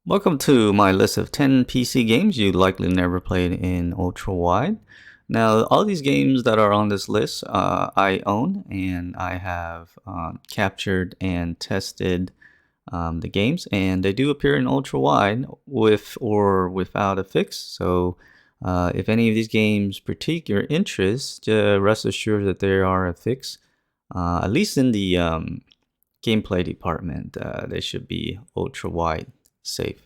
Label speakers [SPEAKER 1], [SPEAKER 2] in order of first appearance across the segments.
[SPEAKER 1] Welcome to my list of 10 PC games you likely never played in Ultrawide. Now, all these games that are on this list I own, and I have captured and tested the games, and they do appear in Ultrawide with or without a fix. So, if any of these games pique your interest, rest assured that there are a fix, at least in the gameplay department. They should be Ultrawide safe.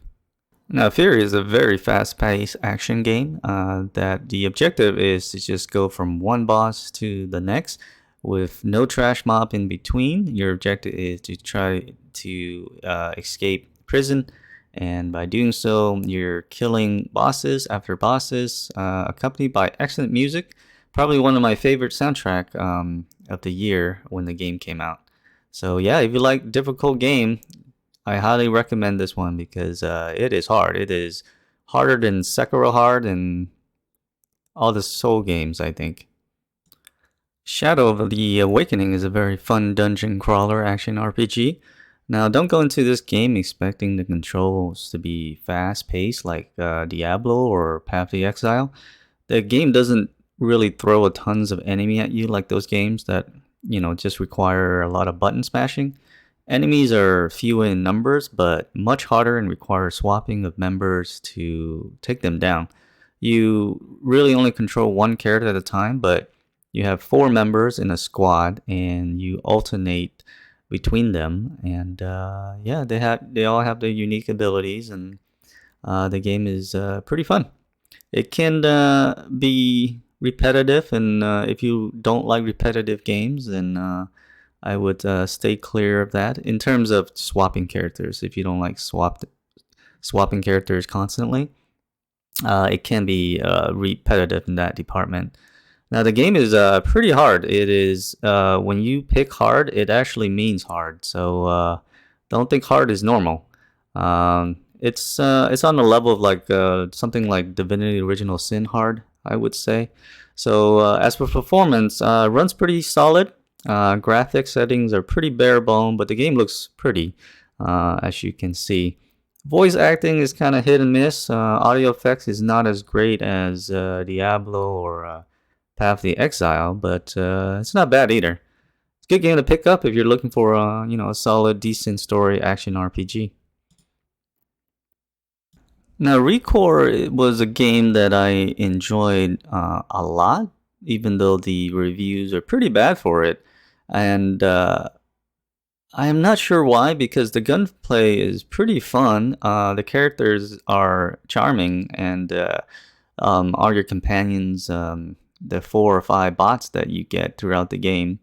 [SPEAKER 1] Now, Ferry is a very fast-paced action game that the objective is to just go from one boss to the next with no trash mob in between. Your objective is to try to escape prison, and by doing so, you're killing bosses after bosses, accompanied by excellent music. Probably one of my favorite soundtrack of the year when the game came out. So yeah, if you like difficult game, I highly recommend this one because it is hard. It is harder than Sekiro hard and all the Soul games, I think. Shadow of the Awakening is a very fun dungeon crawler action RPG. Now, don't go into this game expecting the controls to be fast-paced like Diablo or Path of the Exile. The game doesn't really throw a tons of enemy at you like those games that, just require a lot of button smashing. Enemies are few in numbers, but much harder and require swapping of members to take them down. You really only control one character at a time, but you have 4 members in a squad, and you alternate between them. And yeah, they all have their unique abilities, and the game is pretty fun. It can be repetitive, and if you don't like repetitive games, then I would stay clear of that. In terms of swapping characters, if you don't like swapping characters constantly, it can be repetitive in that department. Now, the game is pretty hard. It is when you pick hard, it actually means hard. So don't think hard is normal. It's on the level of like something like Divinity Original Sin hard, I would say. So as for performance, runs pretty solid. Graphic settings are pretty bare bone, but the game looks pretty, as you can see. Voice acting is kind of hit and miss. Audio effects is not as great as Diablo or Path of the Exile, but it's not bad either. It's a good game to pick up if you're looking for a solid, decent story action RPG. Now, Recore was a game that I enjoyed a lot, even though the reviews are pretty bad for it. And I am not sure why, because the gunplay is pretty fun. The characters are charming, and all your companions, the 4 or 5 bots that you get throughout the game,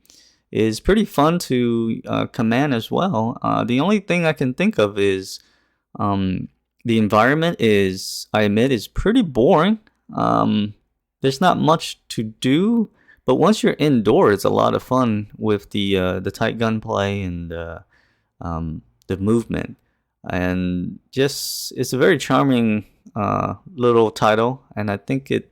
[SPEAKER 1] is pretty fun to command as well. The only thing I can think of is the environment is, I admit, is pretty boring. There's not much to do. But once you're indoors, it's a lot of fun with the tight gunplay and the movement, and just it's a very charming little title, and I think it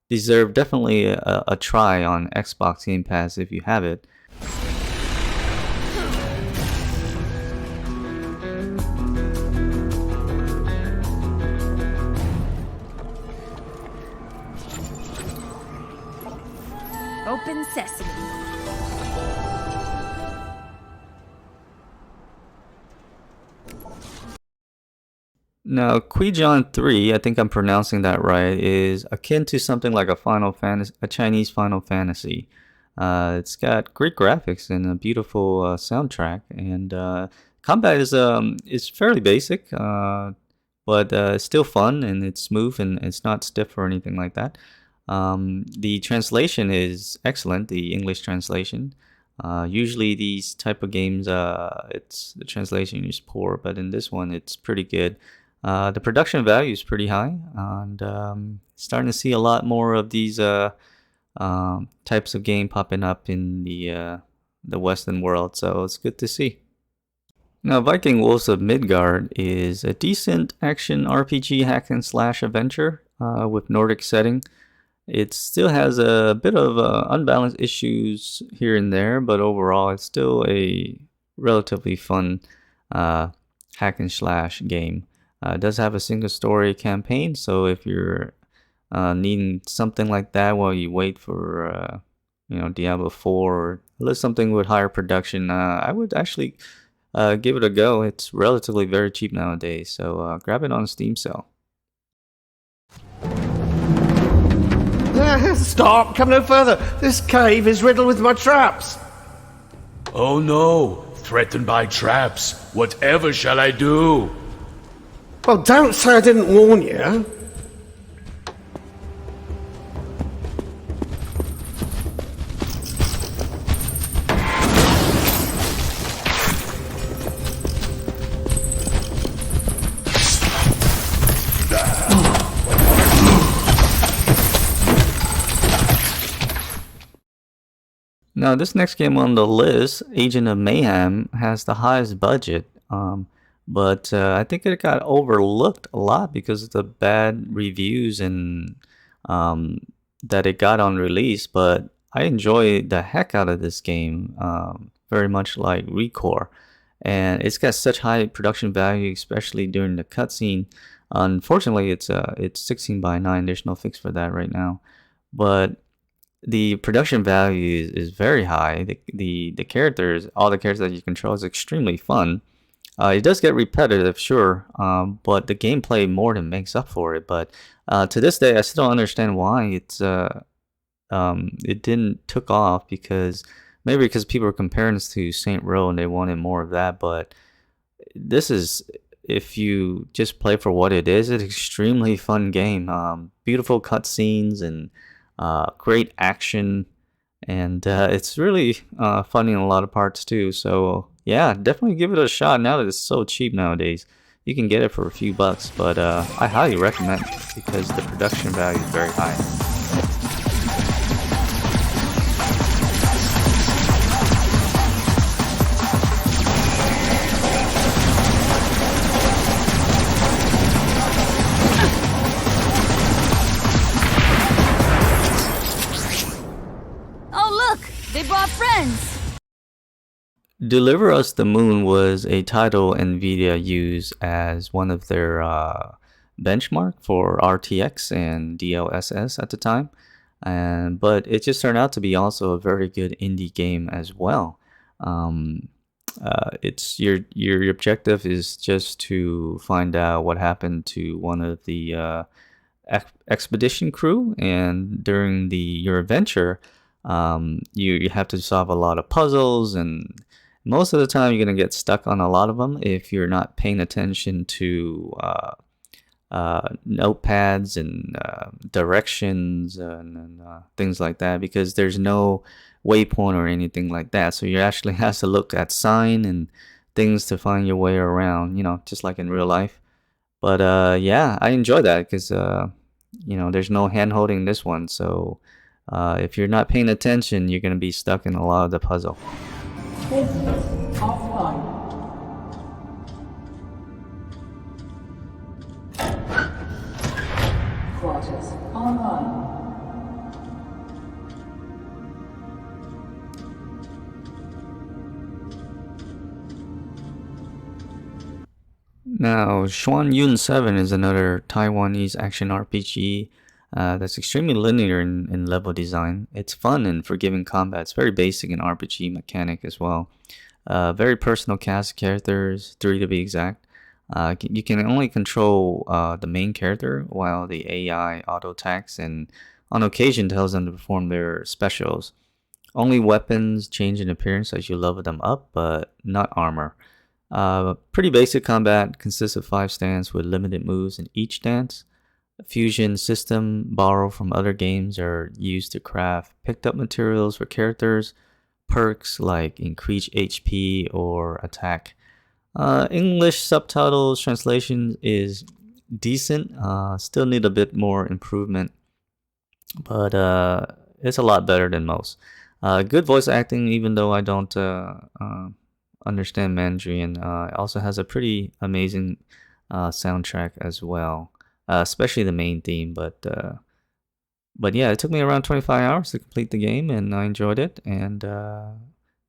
[SPEAKER 1] deserved definitely a try on Xbox Game Pass if you have it.
[SPEAKER 2] Open sesame.
[SPEAKER 1] Now, Guijan 3, I think I'm pronouncing that right, is akin to something like a Chinese Final Fantasy. It's got great graphics and a beautiful soundtrack, and combat is fairly basic, but it's still fun, and it's smooth, and it's not stiff or anything like that. The translation is excellent, the English translation. Usually these type of games, the translation is poor, but in this one it's pretty good. The production value is pretty high, and starting to see a lot more of these types of game popping up in the Western world, so it's good to see. Now, Viking Wolves of Midgard is a decent action RPG hack and slash adventure with Nordic setting. It still has a bit of unbalanced issues here and there, but overall it's still a relatively fun hack and slash game. It does have a single story campaign, so if you're needing something like that while you wait for Diablo 4 or at least something with higher production, I would actually give it a go. It's relatively very cheap nowadays, so grab it on Steam sale.
[SPEAKER 3] Stop! Come no further! This cave is riddled with my traps!
[SPEAKER 4] Oh no! Threatened by traps! Whatever shall I do?
[SPEAKER 3] Well, don't say I didn't warn you.
[SPEAKER 1] Now, this next game on the list, Agent of Mayhem, has the highest budget, but I think it got overlooked a lot because of the bad reviews and that it got on release. But I enjoy the heck out of this game, very much like Recore, and it's got such high production value, especially during the cutscene. Unfortunately, it's 16:9. There's no fix for that right now, but the production value is very high. The characters, all the characters that you control, is extremely fun. It does get repetitive, sure, but the gameplay more than makes up for it. But to this day, I still don't understand why it didn't took off, because maybe because people were comparing this to Saint Row and they wanted more of that. But this is, if you just play for what it is, it's an extremely fun game. Beautiful cutscenes and great action, and it's really funny in a lot of parts too. So yeah, definitely give it a shot. Now that it's so cheap nowadays, you can get it for a few bucks, but I highly recommend it because the production value is very high.
[SPEAKER 2] They brought friends!
[SPEAKER 1] Deliver Us the Moon was a title NVIDIA used as one of their benchmark for RTX and DLSS at the time, but it just turned out to be also a very good indie game as well. It's your objective is just to find out what happened to one of the expedition crew, and during your adventure, you have to solve a lot of puzzles, and most of the time you're going to get stuck on a lot of them if you're not paying attention to notepads and directions and things like that, because there's no waypoint or anything like that. So you actually have to look at sign and things to find your way around, just like in real life. But yeah, I enjoy that because there's no hand holding this one. So if you're not paying attention, you're going to be stuck in a lot of the puzzle.
[SPEAKER 5] Business offline. Quarters online.
[SPEAKER 1] Now, Xuan Yuan 7 is another Taiwanese action RPG that's extremely linear in level design. It's fun and forgiving combat. It's very basic in RPG mechanic as well. Very personal cast of characters, 3 to be exact. You can only control the main character, while the AI auto-attacks and on occasion tells them to perform their specials. Only weapons change in appearance as you level them up, but not armor. Pretty basic combat, consists of 5 stands with limited moves in each stance. Fusion system borrowed from other games are used to craft picked up materials for characters, perks like increased HP or attack. English subtitles translation is decent, still need a bit more improvement, but it's a lot better than most. Good voice acting, even though I don't understand Mandarin. It also has a pretty amazing soundtrack as well. Especially the main theme, but yeah, it took me around 25 hours to complete the game, and I enjoyed it. And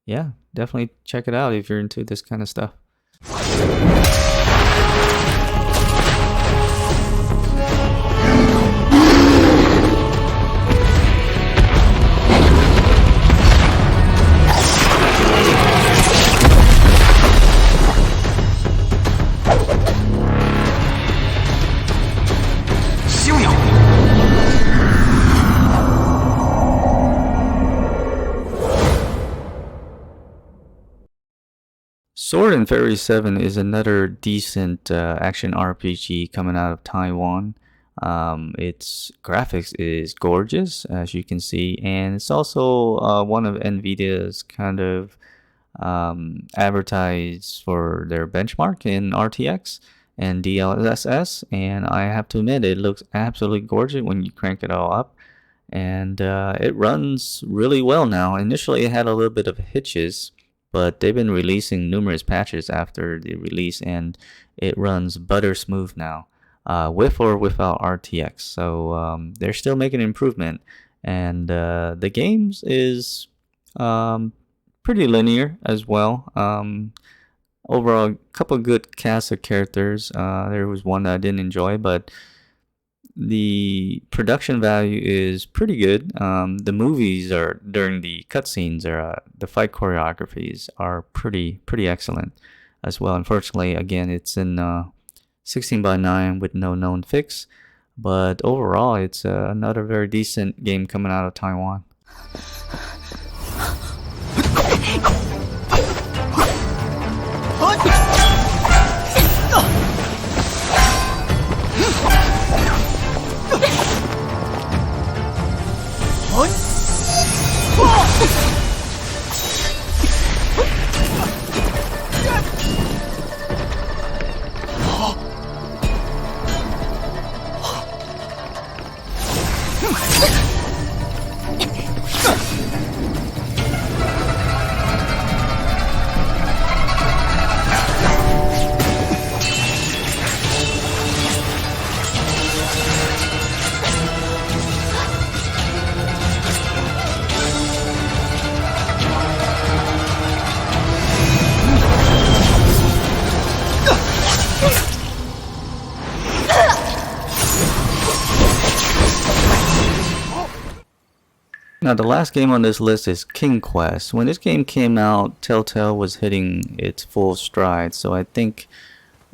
[SPEAKER 1] yeah, definitely check it out if you're into this kind of stuff. Sword and Ferry 7 is another decent action RPG coming out of Taiwan. Its graphics is gorgeous, as you can see, and it's also one of NVIDIA's kind of advertised for their benchmark in RTX and DLSS, and I have to admit it looks absolutely gorgeous when you crank it all up, and it runs really well now. Initially it had a little bit of hitches, but they've been releasing numerous patches after the release, and it runs butter smooth now, with or without RTX. So they're still making improvement, and the games is pretty linear as well. Overall, a couple good cast of characters. There was one that I didn't enjoy, but the production value is pretty good. The movies are during the cutscenes, the fight choreographies are pretty excellent as well. Unfortunately, again, it's in 16:9 with no known fix, but overall, it's another very decent game coming out of Taiwan. Now, the last game on this list is King Quest. When this game came out, Telltale was hitting its full stride, so I think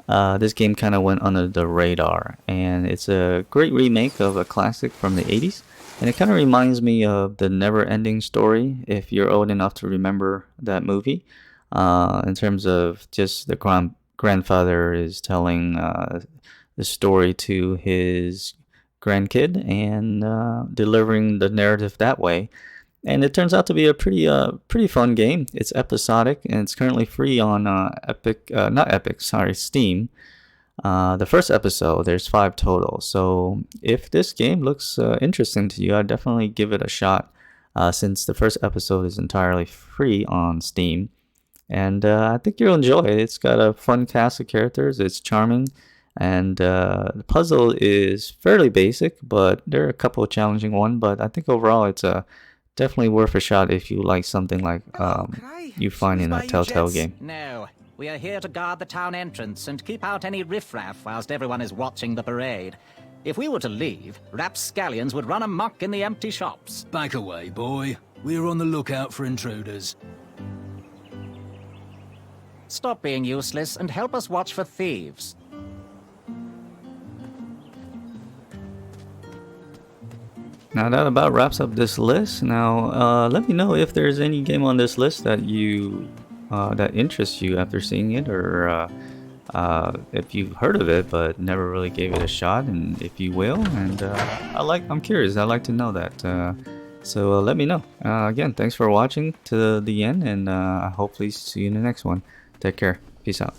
[SPEAKER 1] this game kind of went under the radar. And it's a great remake of a classic from the 80s, and it kind of reminds me of The Never Ending Story, if you're old enough to remember that movie, in terms of just the grandfather is telling the story to his grandkid and delivering the narrative that way, and it turns out to be a pretty fun game. It's episodic, and it's currently free on Steam. The first episode, there's 5 total, so if this game looks interesting to you, I'd definitely give it a shot, since the first episode is entirely free on Steam, and I think you'll enjoy it. It's got a fun cast of characters, it's charming, and the puzzle is fairly basic, but there are a couple of challenging ones. But I think overall it's definitely worth a shot if you like something like you find in a Telltale game.
[SPEAKER 6] No, we are here to guard the town entrance and keep out any riffraff whilst everyone is watching the parade. If we were to leave, rapscallions would run amok in the empty shops.
[SPEAKER 7] Back away, boy. We're on the lookout for intruders.
[SPEAKER 6] Stop being useless and help us watch for thieves.
[SPEAKER 1] Now that about wraps up this list. Now let me know if there's any game on this list that you that interests you after seeing it, or if you've heard of it but never really gave it a shot, and if you will. And I'm curious. I'd like to know that. So let me know. Again, thanks for watching to the end, and hopefully see you in the next one. Take care. Peace out.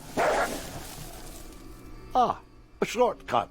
[SPEAKER 3] Ah, a shortcut.